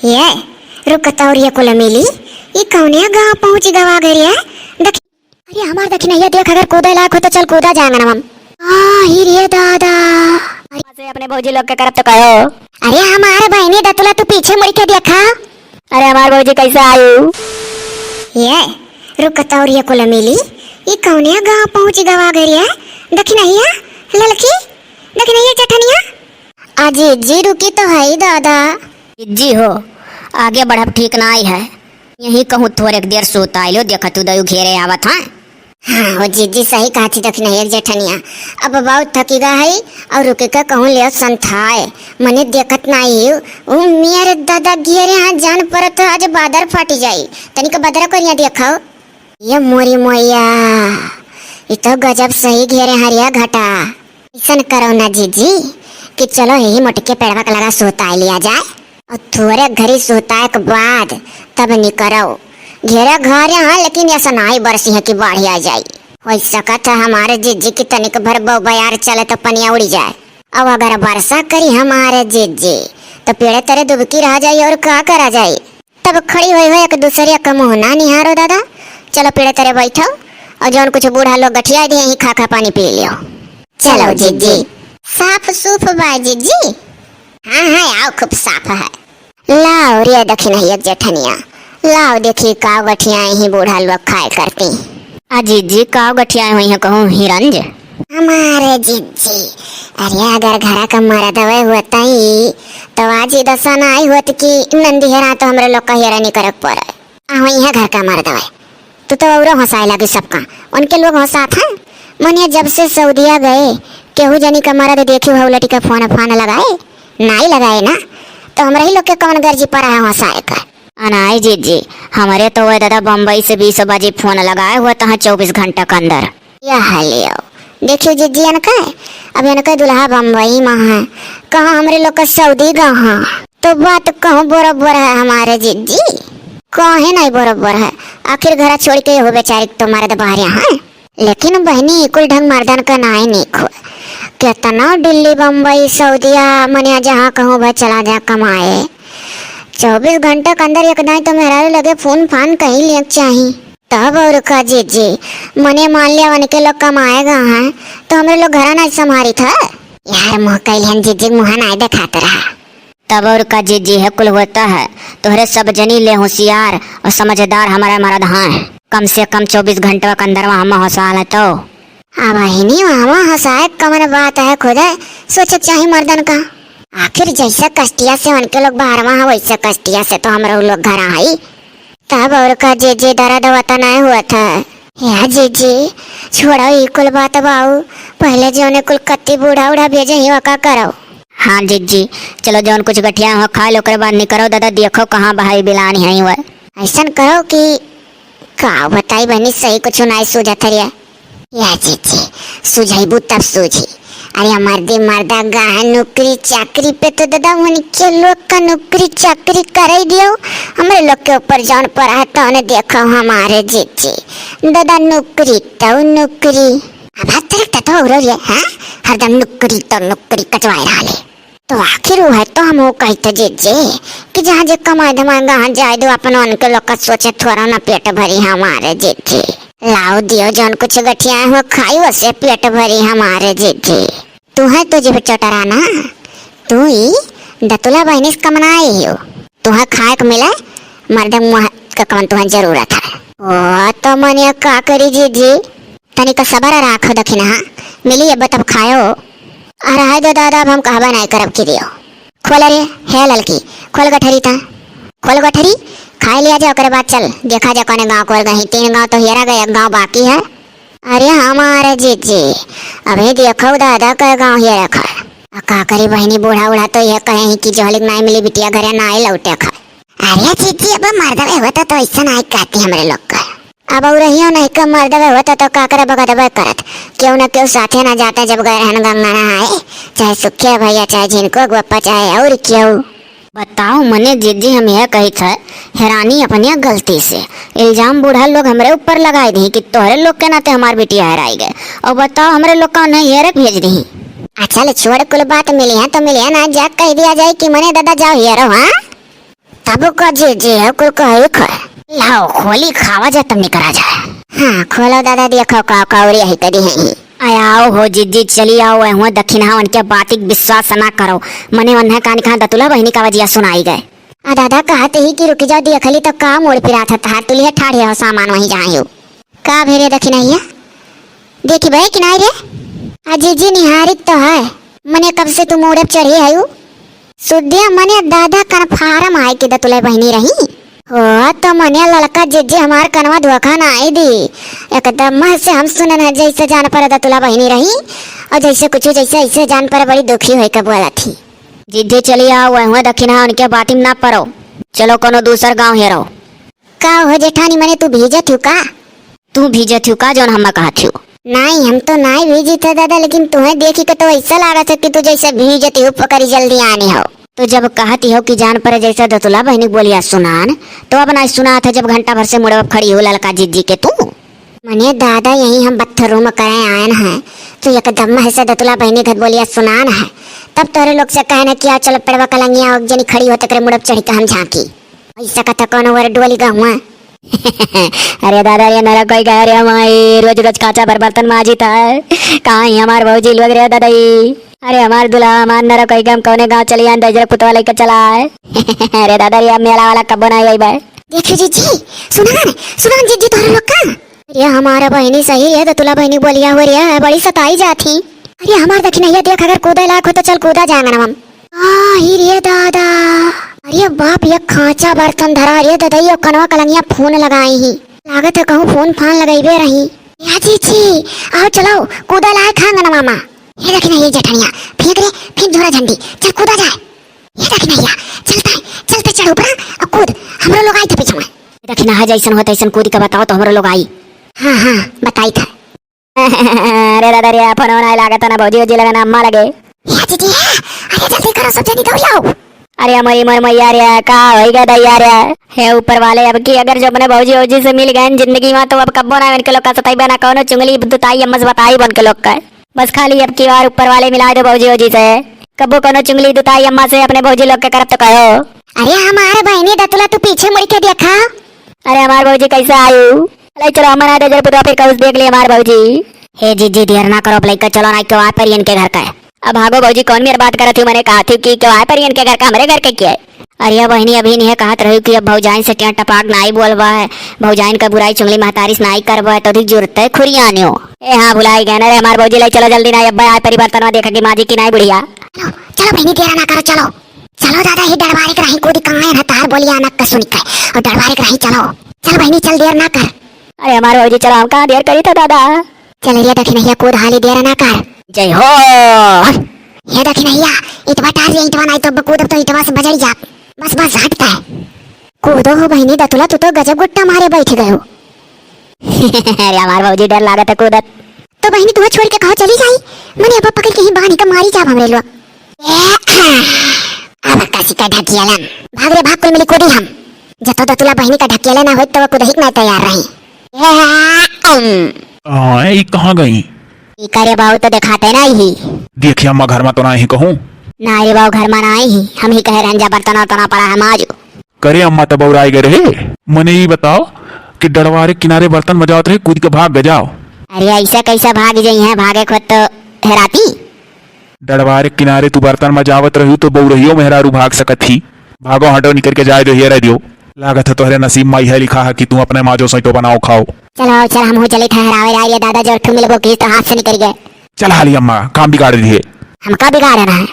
ये रुकतौर ये कुल मिली ये कौने गांव पहुंची गवा गई है देख। अरे हमार देखी नहीं, ये देख अगर कूदे लायक हो तो चल कूदा जाएंगे ना हम। ही रे दादा, से अपने भौजी लोग के करब तो कहो। अरे हमारे बहनी दतुला तू पीछे मुड़ के देखा। अरे हमार भौजी कैसे आयु। ये रुकतौर ये कुल मिली ये कौने गांव पहुंची गवा गई है देखी नहीं है ललकी, देखी नहीं है चटनिया। अजी जी रुकी तो है ही दादा। जी हो आगे बढ़ब ठीक ना आई है, यही कहूँ थोड़े देर सोता आइलो देखा तू दयु घेरे आवत है। हाँ हो जीजी सही कहा थी देखी नहीं एक जेठनिया। अब बहुत थकी गा है और रुके का कहूँ ले संथाए मने देखत नहीं हूँ मेरे दादा घेरे यहाँ जान परत आज बादर फट जाई तनिक बदर कर यहाँ देखाओ। ये मोरी मोया ये तो गजब सही घेरे हरिया घटा। ऐसा करो ना जीजी कि चलो यही मोटके पेड़वा का लगा सोता लिया जाए और थोड़े घड़ी सोता के बाद तब निकरो घेरा घर यहाँ, लेकिन ऐसा नहीं बरसी है कि बाढ़ आ जाए। हो सकत है हमारे जीजी की तनिक भर बयार चले तो पनिया उड़ी जाए। अब अगर वर्षा करी हमारे जीजी तो पेड़े तेरे डुबकी रह जाये और क्या करा जाये। तब खड़ी हुई एक दूसरे का मुँह ना निहारो दादा। चलो पेड़े तेरे बैठो और जौन कुछ बूढ़ा लोग गठिया दिए ही खा खा पानी पी लियो। चलो जीजी साफ सूफ बाय जीजी। हाँ हाँ आओ खूब साफ है। लाओ रे दखी नहीं एक जेठनिया लाओ देखी काव गठिया ही बूढ़ा लोग खाए करती। अजी जी काव गठिया हुई है कहूँ हिरंज हमारे जीजी। अरे अगर घर का मरद हुए होता ही तो आज ही दसा ना आई होती कि नंदी हेरा तो हमरे लोग का हेरा नहीं करक पड़े। वही है घर का मरद हुए तो और हंसाए लगे सबका उनके लोग हंसात हैं। मनिया जब से सऊदिया गए केहू जनी का मरद देखी हो लटी का फोन फान लगाए नहीं लगाए ना तो हमरा ही लोग के कौन गर्जी पड़ा है हंसाए का। अनाई जीजी हमारे तो वह दादा बम्बई से 20 बजे फोन लगाए हुआ तो 24 घंटा के अंदर। यह लियो देखियो जीजी इनका अब इनका दुल्हा बम्बई में है कहाँ हमरे लोग का सऊदी कहाँ। तो बात कहूँ बराबर है हमारे जीजी कहे नहीं बराबर है। आखिर घर छोड़ के हो बेचारी तो मर्द बाहर यहाँ, लेकिन बहनी कुल ढंग मर्दन का नाई नहीं खो कितना दिल्ली बम्बई सऊदिया मनिया जहाँ कहूँ भाई चला जा कमाए 24 घंटे के अंदर एक दाई तो मेरा लगे फोन फान कहीं ले चाहिए। तब और का जीजी मने मान लिया वन के लोग कमाएगा है तो हमारे लोग घर ना संभारी था यार मुँह कैलियन जीजी मुँह ना दिखाते रहा। तब और का जीजी है कुल होता है तोहरे सब जनी ले होशियार और समझदार हमारा मर्द हैं। कम से कम 24 घंटे के अंदर वहाँ हंसाल है तो अब नहीं वहाँ हंसाए कमन बात है खुद सोच चाहिए मर्दन का। आखिर जैसा कष्टिया से उनके लोग बाहर वहाँ वैसे कष्टिया से तो हमारे लोग घर आई। तब और का जीजी दर्द वता नहीं हुआ था या जीजी छोड़ो ये कुल बात बाऊ पहले जो उन्हें कुल कत्ती बूढ़ा उड़ा भेजे ही वका करो। हाँ जीजी चलो जौन कुछ गठिया हो खा लो बाद नहीं करो दादा देखो कहाँ भाई बिलानी है वह। ऐसा करो कि का बताई बहनी सही कुछ नहीं सूझा थरिया या जीजी सुझाइबू तब सूझी। अरे हमारे मर्दा गाह नौकरी चाकरी पे तो दादा उनके लोग का नौकरी चाकरी कर दियो हमारे लोग के ऊपर जौन पर आता उन्हें देखो हमारे जीजी दादा नौकरी तो नौकरी अब तो हो रही है हाँ हरदम नौकरी तो नौकरी कटवाए रहा ले। तो आखिर वो है तो हम वो कहते जीजी कि जहाँ जे कमाए धमाए गाह जाए दो अपन उनके लोग का सोचे थोड़ा ना पेट भरी हमारे जीजी। लाओ दियो जौन कुछ गठिया हो खाई वैसे पेट भरी हमारे जीजी। तू है तुझे भी चटरा ना तू ही दतुला बहनी से कमनाई हो तुम्हें खाए को मिले मर्द मुँह का कमन तुम्हें जरूरत है। ओ तो मनिया का करी जीजी तनिक सबर राखो दखी ना मिली अब तब खाओ। अरे दो दादा अब हम कहबा नहीं करब की दियो खोल रे है ललकी खोल गठरी था खोल गठरी खाए लिया जाओ कर बाद चल देखा जा कौन गाँव को गई 3 गाँव तो हेरा गए 1 गाँव बाकी है। अरे हमारे जीजी अभी देखो दादा का गाँव ये रखा का करी बहनी बूढ़ा उड़ा तो ये कहे कि जोहलिक नहीं मिली बिटिया घरे ना लौटे खा। अरे जीजी अब मर्द होता तो ऐसा नहीं कहती हमारे लोग का अब रहियो नहीं का मर्द होता तो का करे बगत करत क्यों न क्यों साथे ना जाते जब गए रहन गंगा नहाए चाहे सुखिया भैया चाहे जिनको गोपा चाहे और क्यों। बताओ मने जीजी हम यह कही था हैरानी अपनी गलती से इल्जाम बूढ़ा लोग हमारे ऊपर लगाए दी कि तोहरे लोग के नाते हमारे बिटिया हराई गए और बताओ हमारे लोग का उन्हें हेरे भेज दी। अच्छा छोड़ कुल बात मिली है तो मिली है ना जा कह दिया जाए कि मने दादा जाओ हेरो हाँ तब अब का जे है कुल कहे ख लाओ खोली खावा जा तब निकरा जाए। हाँ खोलो दादा देखो का कौरी है तरी है आओ हो जिद्दी चली आओ हुआ दक्षिणा उनके बातिक विश्वास ना करो मने वन्हा कान कहा दतुला बहनी का वजिया सुनाई गए। आ दादा कहते ही कि रुक जाओ देखली तो का मोड़ फिरा था तार तुलिया ठाड़े हो सामान वहीं जाए हो का भेरे दक्षिणैया देखी भाई किनारे रे अजी जी निहारित तो है मने कब से तुम मोड़े चढ़ी है सुधिया मने दादा कन्फर्म आए कि दतुला बहनी रही हो तो मने लड़का जिज्जी हमार कनवा धोखा ना आई दी एकदम से हम सुनन है जैसे जान पर दतुला बहनी रही और जैसे कुछ जैसे ऐसे जान पर बड़ी दुखी हुई कब बोला थी। जिद्दी चली आओ हुआ दक्षिणा उनके बातिम ना परो चलो कोनो दूसर गांव हेरो। का हो जेठानी मने तू भीजत हूँ का तू भीजत हूँ का जोन हम कहा थी। नहीं हम तो नहीं भीजी थे दादा लेकिन तुम्हें देखी के तो ऐसा लगा था कि तू जैसे भीजती हो पकड़ी जल्दी आने हो। तो जब कहती हो कि जान पर जैसे दतुला बहनी बोलिया सुनान तो अब ना सुना था जब घंटा भर से मुड़े खड़ी हो ललका जिद्दी के तू। मने दादा यही हम बत्थरों में करे आयन है तो एकदम है दतुला बहनी घर बोलिया सुनान है तब तोरे लोग से कहना किया चल पेड़वा कलंगिया जनी खड़ी होते करे मुड़ब चढ़ी हम झांकी ऐसा कथा कौन वर डोली गाँव। अरे दादा रे मेरा कोई कह रहा माई रोज रोज काचा पर बर्तन माजी था कहाँ ही हमार भौजी लोग रे दादाई। अरे हमार दूल्हा हमार नरा कोई गम कौने गाँव चली आन दजरा पुतवा लेकर चला है। अरे दादा रे अब मेला वाला कब बनाई गई बाय देखियो जी सुनान जी तोरे लोग का अरे हमारा बहनी सही है दतुला बहनी बोलिया हो रही है बड़ी सताई जाती। अरे हमार दक्षिणैया देख अगर कूदा लायक हो तो चल कूदा जाएंगे ना हम ही रे दादा। अरे बाप ये खांचा बर्तन धरा रे दादा ये कनवा कलंगिया फोन लगाई ही लागत है कहूँ फोन फान लगाई रही या जी आओ चलो कूदा लाए खाएंगे ना मामा। ये दक्षिणैया जेठनिया फेंक रे फेंक जोरा झंडी चल कूदा जाए। ये दक्षिणैया चलते चढ़ ऊपर और कूद हमरो लोग आई थे पीछे में दक्षिणा जैसन हो तैसन कूद के बताओ तो हमरो लोग आई। हाँ बताई था। अरे दादा रे फोन आए लागत ना भौजी वजी लगना अम्मा लगे या जी अरे जल्दी करो सब जल्दी दौड़ आओ। अरे मरी मर मैया रे का होई गया दैया रे है ऊपर वाले अब की अगर जो अपने भौजी वजी से मिल गए जिंदगी में तो अब कब्बो ना इनके लोग का सताई बना कौनो चुंगली दुताई अम्मा से बताई बन के लोग का बस खाली अब की बार ऊपर वाले मिला दो भौजी वजी से कब्बो कोनो चुंगली दुताई अम्मा से अपने भौजी लोग के करब तो कहो। अरे हमारे बहनी दतुला तू पीछे मुड़ के देखा। अरे हमार भौजी कैसे आयु अरे चलो हम ना दे पुतवा फिर कौस देख ले हमार भौजी। हे जी देर ना करो लेकर चलो ना क्यों पर इनके घर का है। अब भागो भौजी कौन मेरी बात करत थी मैंने कहा थी कि क्यों पर इनके घर का हमारे घर के क्या है। अरे बहनी अभी नहीं कहत रही कि अब भौजाइन से क्या टपाक नाई बोलवा है भौजाइन का बुराई चुंगली महतारिस नाई करवा है तो अधिक जरूरत है खुरियाने हो। ए हाँ भुलाई गए अरे हमार भौजी लाई चलो जल्दी ना अब आए परिवर्तन में देखा कि माँ जी की नाई बुढ़िया। चलो बहनी देर ना करो चलो दादा ही डरवारे के रही कूदी कमाए ना तार बोलिया ना कसुन के और डरवारे के रही चल बहनी चल देर ना कर। अरे हमार भौजी चलो हम कहाँ देर करी था दादा चल रे दक्षिणैया कूद हाली देर ना कर। जय हो हे दक्षिणैया इतवा टार रे इतवा नहीं तो कूद तो इतवा से बजड़ी जा बस हटता है कूदो हो बहनी दतुला तू तो गजब गुट्टा मारे बैठ गए हो। अरे हमार भौजी डर लागत है कूदत तो बहनी तू छोड़ के कहो चली जाई मने अब पकड़ के ही बाहर निकल मारी जा हमरे लोग। अब कासी का ढकियाला भाग रे भाग कुल मिली कूदी हम जतो दतुला बहनी का ढकियाला ना होत तो कूदहिक ना तैयार रही। ये कहाँ गई? करे बाबू तो दिखाते ना ही देखिए अम्मा घर में तो नहीं कहूँ ना रे बाबू घर में ना ही हम ही कह रहे बर्तन वर्तना पड़ा है माजू। करे अम्मा तो बउराई गए रहे मने ये बताओ कि डरवारे किनारे बर्तन बजावत रहे कूद के भाग गजाओ। अरे ऐसा कैसा भाग जाई है भागे खुद तो हेराती डरवारे किनारे तू बर्तन बजावत रही तो बउरहियो मेहरारू भाग सकत थी भागो हटो निकल के जाए दो हेरा दियो लागत है तोहरे नसीब में यह लिखा है कि तू अपने माजो सैतो बनाओ खाओ। चल हम हो चले ठहरावे दादा जो मिलबो की तो हाथ से निकल गए। चल हाली अम्मा काम बिगाड़ दिए। हम का बिगाड़ रहा है